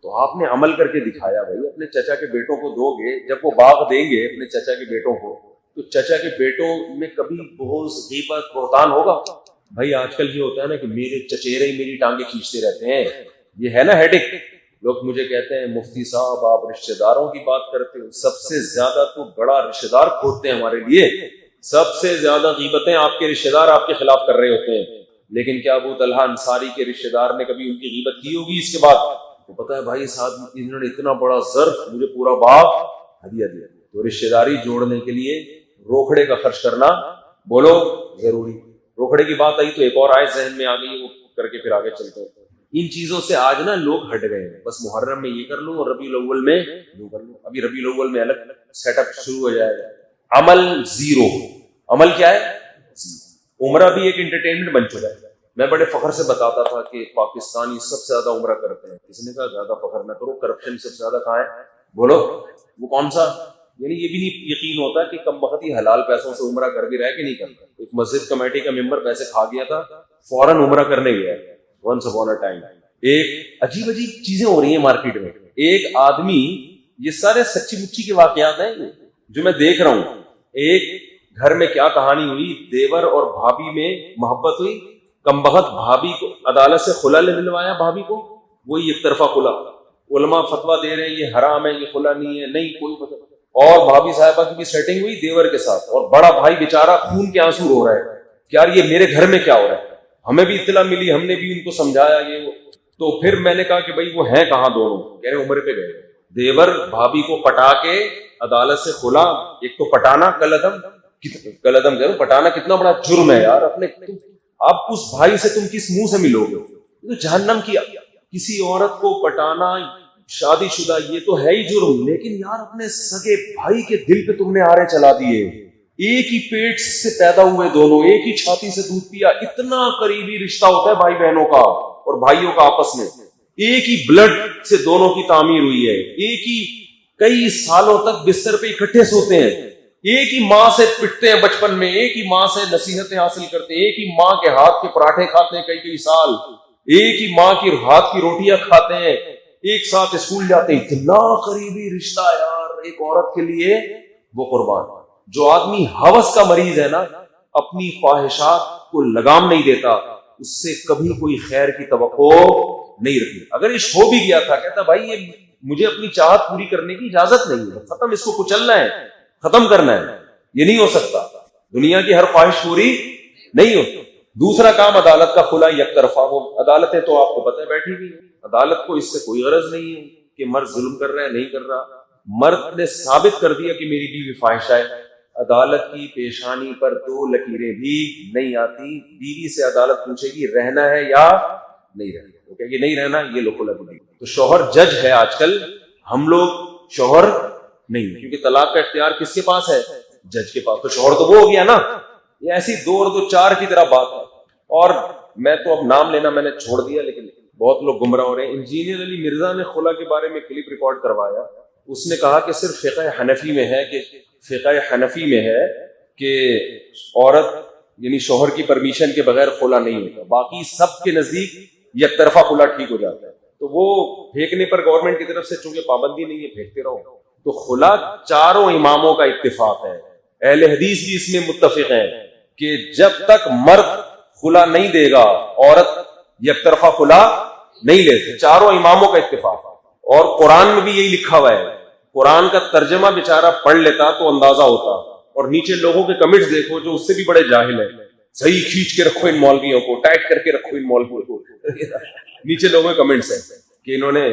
تو آپ نے عمل کر کے دکھایا بھائی. اپنے چچا کے بیٹوں کو دو گے، جب وہ باغ دیں گے اپنے چچا کے بیٹوں کو، تو چچا کے بیٹوں میں کبھی بغض، غیبت، بہتان ہوگا؟ بھائی آج کل یہ ہوتا ہے نا کہ میرے چچیرے ہی میری ٹانگیں کھینچتے رہتے ہیں. یہ ہے نا ہیڈک. لوگ مجھے کہتے ہیں مفتی صاحب آپ رشتہ داروں کی بات کرتے ہو، سب سے زیادہ تو بڑا رشتہ دار کھوتے ہیں ہمارے لیے. سب سے زیادہ غیبتیں آپ کے رشتہ دار آپ کے خلاف کر رہے ہوتے ہیں. لیکن کیا ابو طلحہ انصاری کے رشتہ دار نے کبھی ان کی غیبت کی ہوگی اس کے بعد؟ تو پتا ہے بھائی صاحب انہوں نے اتنا بڑا ظرف مجھے پورا باغ ہدیہ دیا. تو رشتہ داری جوڑنے کے لیے روکھڑے کا خرچ کرنا بولو ضروری. روکھڑے کی بات آئی تو ایک اور آیت ذہن میں آ گئی، وہ کر کے پھر آگے چلتے ہیں. ان چیزوں سے آج نا لوگ ہٹ گئے ہیں. بس محرم میں یہ کر لوں اور ربیع الاول میں یوں کر لوں. ابھی ربیع الاول میں الگ سیٹ اپ شروع ہو جائے گا. عمل زیرو. عمل کیا ہے؟ عمرہ بھی ایک انٹرٹینمنٹ بن چکا ہے. میں بڑے فخر سے بتاتا تھا کہ پاکستانی سب سے زیادہ عمرہ کرتے ہیں. کسی نے کہا زیادہ فخر نہ کرو، کرپشن سب سے زیادہ کہاں ہے بولو. وہ کون سا؟ یعنی یہ بھی نہیں یقین ہوتا کہ کم وقت ہی حلال پیسوں سے عمرہ کر بھی رہا ہے کہ نہیں کرتا. ایک مسجد کمیٹی کا ممبر پیسے کھا گیا تھا، فوراً عمرہ کرنے گیا. Once upon a time. ایک عجیب عجیب چیزیں ہو رہی ہیں مارکیٹ میں. ایک آدمی، یہ سارے سچی مچی کے واقعات ہیں جو میں دیکھ رہا ہوں. ایک گھر میں کیا کہانی ہوئی، دیور اور بھابھی میں محبت ہوئی، کم بخت بھابھی کو عدالت سے خلا لے دلوایا بھابھی کو، وہی ایک طرفہ خلا. علماء فتویٰ دے رہے ہیں یہ حرام ہے، یہ خلا نہیں ہے، نہیں کوئی پتہ. اور بھابھی صاحبہ کی بھی سیٹنگ ہوئی دیور کے ساتھ، اور بڑا بھائی بیچارہ خون کے آنسو رو رہا ہے کہ یار یہ میرے گھر میں کیا ہو رہا ہے. ہمیں بھی اطلاع ملی، ہم نے بھی ان کو سمجھایا یہ وہ. تو پھر میں نے کہا کہ بھائی وہ ہیں کہاں دونوں؟ کہہ رہے عمرے پہ گئے. دیور بھابھی کو پٹا کے عدالت سے خلا. ایک تو پٹانا کل عدم کہہ رہا ہوں، پٹانا کتنا بڑا جرم ہے یار. اپنے اب اس بھائی سے تم کس منہ سے ملو گے؟ تو جہنم کی. کسی عورت کو پٹانا شادی شدہ یہ تو ہے ہی جرم، لیکن یار اپنے سگے بھائی کے دل پہ تم نے آرے چلا دیے. ایک ہی پیٹ سے پیدا ہوئے دونوں، ایک ہی چھاتی سے دودھ پیا. اتنا قریبی رشتہ ہوتا ہے بھائی بہنوں کا اور بھائیوں کا آپس میں. ایک ہی بلڈ سے دونوں کی تعمیر ہوئی ہے. ایک ہی کئی سالوں تک بستر پہ اکٹھے سوتے ہیں. ایک ہی ماں سے پٹتے ہیں بچپن میں، ایک ہی ماں سے نصیحتیں حاصل کرتے ہیں، ایک ہی ماں کے ہاتھ کے پراٹھے کھاتے ہیں کئی سال، ایک ہی ماں کی ہاتھ کی روٹیاں کھاتے ہیں، ایک ساتھ اسکول جاتے ہیں. اتنا قریبی رشتہ یار ایک عورت کے لیے وہ قربان. جو آدمی ہوس کا مریض ہے نا، اپنی خواہشات کو لگام نہیں دیتا، اس سے کبھی کوئی خیر کی توقع نہیں رکھنی. اگر عشق ہو بھی گیا تھا، کہتا بھائی یہ مجھے اپنی چاہت پوری کرنے کی اجازت نہیں ہے، ختم، اس کو کچلنا ہے، ختم کرنا ہے. یہ نہیں ہو سکتا. دنیا کی ہر خواہش پوری نہیں ہوتی. دوسرا کام عدالت کا خلا یک طرفہ. وہ عدالتیں تو آپ کو پتہ ہے بیٹھی ہوئی. عدالت کو اس سے کوئی غرض نہیں ہے کہ مرد ظلم کر رہا ہے نہیں کر رہا. مرد نے ثابت کر دیا کہ میری بیوی فاحشہ ہے. عدالت کی پیشانی پر 2 لکیریں بھی نہیں آتی. بیوی سے عدالت پوچھے گی رہنا ہے یا نہیں رہنا. وہ کہے گی نہیں رہنا، یہ لو خلا دے. تو شوہر جج ہے آج کل، ہم لوگ شوہر نہیں، کیونکہ طلاق کا اختیار کس کے پاس ہے؟ جج کے پاس. تو شوہر تو وہ ہو گیا نا. یہ ایسی 2 اور 2 4 کی طرح بات ہے. اور میں تو اب نام لینا میں نے چھوڑ دیا، لیکن بہت لوگ گمراہ ہو رہے ہیں. انجینئر علی مرزا نے خلا کے بارے میں کلپ ریکارڈ کروایا. اس نے کہا کہ صرف فقہ حنفی میں ہے کہ عورت یعنی شوہر کی پرمیشن کے بغیر خلا نہیں ہوتا. باقی سب کے نزدیک یک طرفہ خلا ٹھیک ہو جاتا ہے. تو وہ پھینکنے پر گورنمنٹ کی طرف سے چونکہ پابندی نہیں ہے، پھینکتے رہو. تو خلا 4 اماموں کا اتفاق ہے. اہل حدیث بھی اس میں متفق ہیں کہ جب تک مرد خلا نہیں دے گا عورت یک طرفہ خلا نہیں لیتے. 4 اماموں کا اتفاق. اور قرآن میں بھی یہی لکھا ہوا ہے. قرآن کا ترجمہ بیچارہ پڑھ لیتا تو اندازہ ہوتا. اور نیچے لوگوں کے کمنٹس دیکھو جو اس سے بھی بڑے جاہل ہیں. صحیح کھینچ کے رکھو ان مولویوں کو، ٹائٹ کر کے رکھو ان مولویوں کو. نیچے لوگوں کے کمنٹس ہیں کہ انہوں نے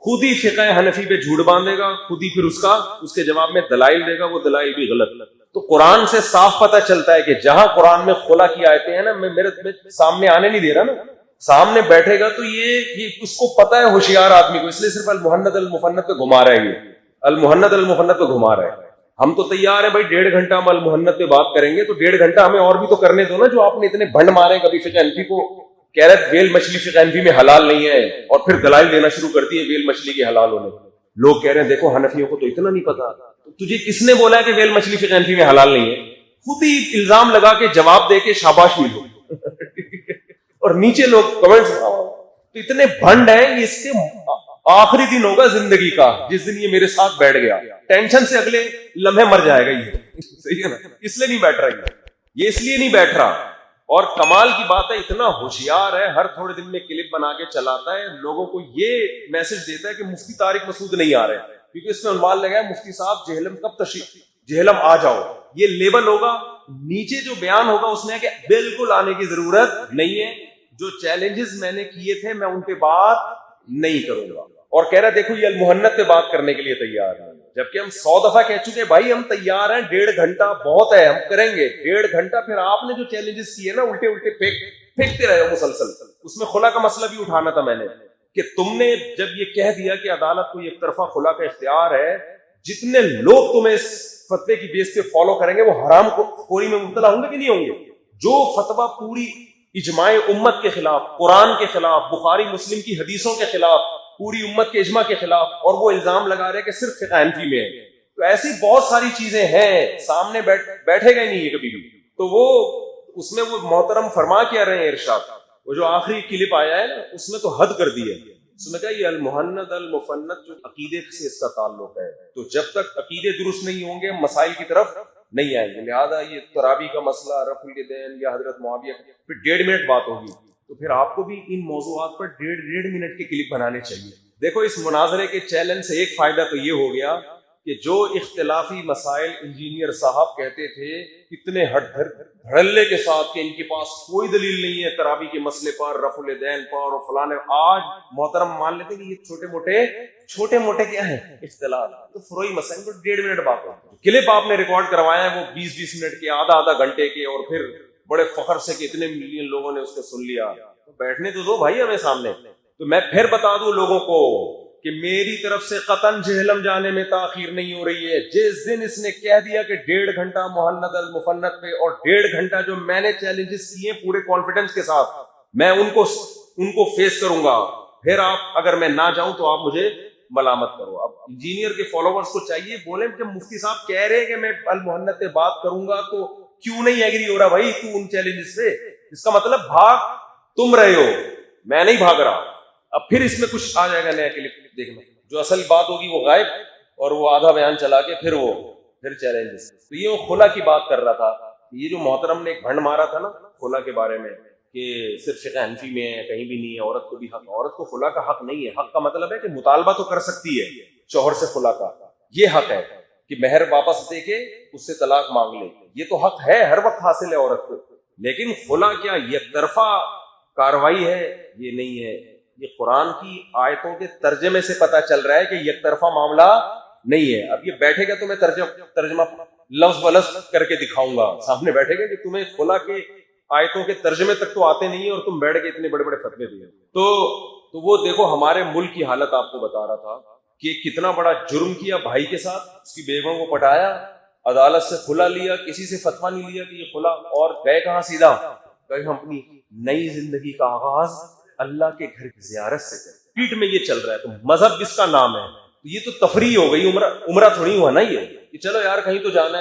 خود ہی فقہ حنفی پہ جھوٹ باندھے گا، خود ہی پھر اس کے جواب میں دلائل دے گا، وہ دلائل بھی غلط. تو قرآن سے صاف پتہ چلتا ہے کہ جہاں قرآن میں خلا کی آیتیں ہیں نا، میں میرے سامنے آنے نہیں دے رہا نا، سامنے بیٹھے گا تو یہ اس کو پتہ ہے ہوشیار آدمی کو، اس لیے صرف المحند المفند پہ گھما رہا ہے. یہ المحند المفند پہ گھما رہا ہے. ہم تو تیار ہیں بھائی 1.5 گھنٹہ ہم المحنت پہ بات کریں گے, تو 1.5 گھنٹہ ہمیں اور بھی تو کرنے دو نا. جو آپ نے اتنے بھنڈ مارے کبھی فقہ حنفی کو کہہ رہے ویل مچھلی فقہ حنفی میں حلال نہیں ہے, اور پھر دلائل دینا شروع کر دیے ویل مچھلی کے حلال ہونے. لوگ کہہ رہے ہیں دیکھو حنفیوں کو تو اتنا نہیں پتا, تجھے کس نے بولا کہ ویل مچھلی فقہ حنفی میں حلال نہیں ہے؟ خود ہی الزام لگا کے جواب دے کے شاباش ملو اور نیچے لوگ کمنٹس. تو اتنے بھنڈ ہیں, یہ اس کے آخری دن ہوگا زندگی کا جس دن یہ میرے ساتھ بیٹھ گیا, ٹینشن سے اگلے لمحے مر جائے گا. یہ صحیح ہے نا, اس لیے نہیں بیٹھ رہا, یہ اس لیے نہیں بیٹھ رہا. اور کمال کی بات ہے اتنا ہوشیار ہے, ہر تھوڑے دن میں کلپ بنا کے چلاتا ہے, لوگوں کو یہ میسج دیتا ہے کہ مفتی طارق مسعود نہیں آ رہے, کیونکہ اس میں عنوان لگا ہے مفتی صاحب جہلم کب تشریف, جہلم آ جاؤ. یہ لیبل ہوگا, نیچے جو بیان ہوگا اس میں کہ بالکل آنے کی ضرورت نہیں ہے, جو چیلنجز میں نے کیے تھے میں ان پہ بات نہیں کروں گا. اور کہہ رہا دیکھو یہ المحنت پہ بات کرنے کے لیے تیار ہے, جبکہ ہم 100 دفعہ کہہ چکے بھائی ہم تیار ہیں, 1.5 گھنٹہ بہت ہے, ہم کریں گے 1.5 گھنٹہ. پھر آپ نے جو چیلنجز کیے نا الٹے الٹے پھینکتے رہے ہو مسلسل. اس میں خلا کا مسئلہ بھی اٹھانا تھا میں نے, کہ تم نے جب یہ کہہ دیا کہ عدالت کو ایک طرفہ خلا کا اختیار ہے, جتنے لوگ تمہیں اس فتوے کی بیس پہ فالو کریں گے وہ حرام خوری میں مبتلا ہوں گے کہ نہیں ہوں گے. جو فتویٰ پوری اجماع امت کے خلاف, قرآن کے خلاف, بخاری مسلم کی حدیثوں کے خلاف, پوری امت کے اجماع کے خلاف, اور وہ الزام لگا رہے کہ صرف فقہ حنفی میں ہے. تو ایسی بہت ساری چیزیں ہیں, سامنے بیٹھے گئے نہیں یہ کبھی بھی. تو وہ اس میں وہ محترم فرما کیا رہے ہیں ارشاد, وہ جو آخری کلپ آیا ہے نا اس میں تو حد کر دی ہے. اس میں کہا یہ المحند المفند جو عقیدے سے اس کا تعلق ہے, تو جب تک عقیدے درست نہیں ہوں گے مسائل کی طرف نہیں آئیں گے. لہٰذا یہ تراویح کا مسئلہ, رفع الیدین یا حضرت معاویہ, پھر 1.5 منٹ بات ہوگی. تو پھر آپ کو بھی ان موضوعات پر 1.5 منٹ کے کلپ بنانے چاہیے. دیکھو اس مناظرے کے چیلنج سے ایک فائدہ تو یہ ہو گیا کہ جو اختلافی مسائل انجینئر صاحب کہتے تھے اتنے دھڑلے کے ساتھ کہ ان کے پاس کوئی دلیل نہیں ہے تراویح کے مسئلے پر, رفع الیدین پر اور فلانے, آج محترم مان لیتے کہ یہ چھوٹے موٹے کیا ہیں اختلاف, تو فروئی مسائل کو 1.5 منٹ بات ہو. کلپ آپ نے ریکارڈ کروایا ہے وہ 20 منٹ کے, آدھا گھنٹے کے, اور پھر بڑے فخر سے کہ اتنے ملین لوگوں نے اس کو سن لیا. تو بیٹھنے تو دو بھائی ہمیں سامنے. تو میں پھر بتا دوں لوگوں کو کہ میری طرف سے قطعاً جہلم جانے میں تاخیر نہیں ہو رہی ہے. جس دن اس نے کہہ دیا کہ 1.5 گھنٹہ محند المفند پہ اور 1.5 گھنٹہ جو میں نے چیلنجز کیے پورے کانفیڈنس کے ساتھ میں ان کو فیس کروں گا, پھر آپ اگر میں نہ جاؤں تو آپ مجھے ملامت کرو. اب انجینئر کے فالوورز کو چاہیے بولیں کہ مفتی صاحب کہہ رہے کہ میں المحند پہ بات کروں گا, تو کیوں نہیں ایگری ہو رہا بھائی تو ان چیلنجز سے؟ اس کا مطلب بھاگ تم رہے ہو, میں نہیں بھاگ رہا. اب پھر اس میں کچھ آ جائے گا نیا کلپ دیکھنا, جو اصل بات ہوگی وہ غائب, اور وہ آدھا بیان چلا کے پھر چیلنجز. تو یہ وہ خلا کی بات کر رہا تھا. یہ جو محترم نے ایک بھنڈ مارا تھا نا خلا کے بارے میں کہ صرف فقہ حنفی میں ہے, کہیں بھی نہیں ہے, عورت کو بھی حق, عورت کو خلا کا حق نہیں ہے. حق کا مطلب ہے کہ مطالبہ تو کر سکتی ہے شوہر سے خلا کا, یہ حق ہے کہ مہر واپس دے کے اس سے طلاق مانگ لے, یہ تو حق ہے ہر وقت حاصل ہے عورت کو. لیکن خلا کیا یک طرفہ کاروائی ہے؟ یہ نہیں ہے. یہ قرآن کی آیتوں کے ترجمے سے پتہ چل رہا ہے کہ یک طرفہ معاملہ نہیں ہے. اب یہ بیٹھے گا تو میں ترجمہ لفظ بلفظ کر کے دکھاؤں گا, سامنے بیٹھے گا کہ تمہیں خلا کے آیتوں کے ترجمے تک تو آتے نہیں ہیں اور تم بیٹھ کے اتنے بڑے بڑے فتوے دیے. تو وہ دیکھو ہمارے ملک کی حالت آپ کو بتا رہا تھا کہ کتنا بڑا جرم کیا بھائی کے ساتھ, اس کی بیگموں کو پٹایا, عدالت سے خلا لیا, کسی سے فتویٰ نہیں لیا کہ یہ خلا, اور گئے کہاں سیدھا کہ ہم اپنی نئی زندگی کا آغاز اللہ کے گھر کی زیارت سے کریں. پیٹ میں یہ چل رہا ہے. تو مذہب کس کا نام ہے؟ یہ تو تفریح ہو گئی, عمرہ تھوڑی ہوا نا یہ, کہ چلو یار کہیں تو جانا ہے.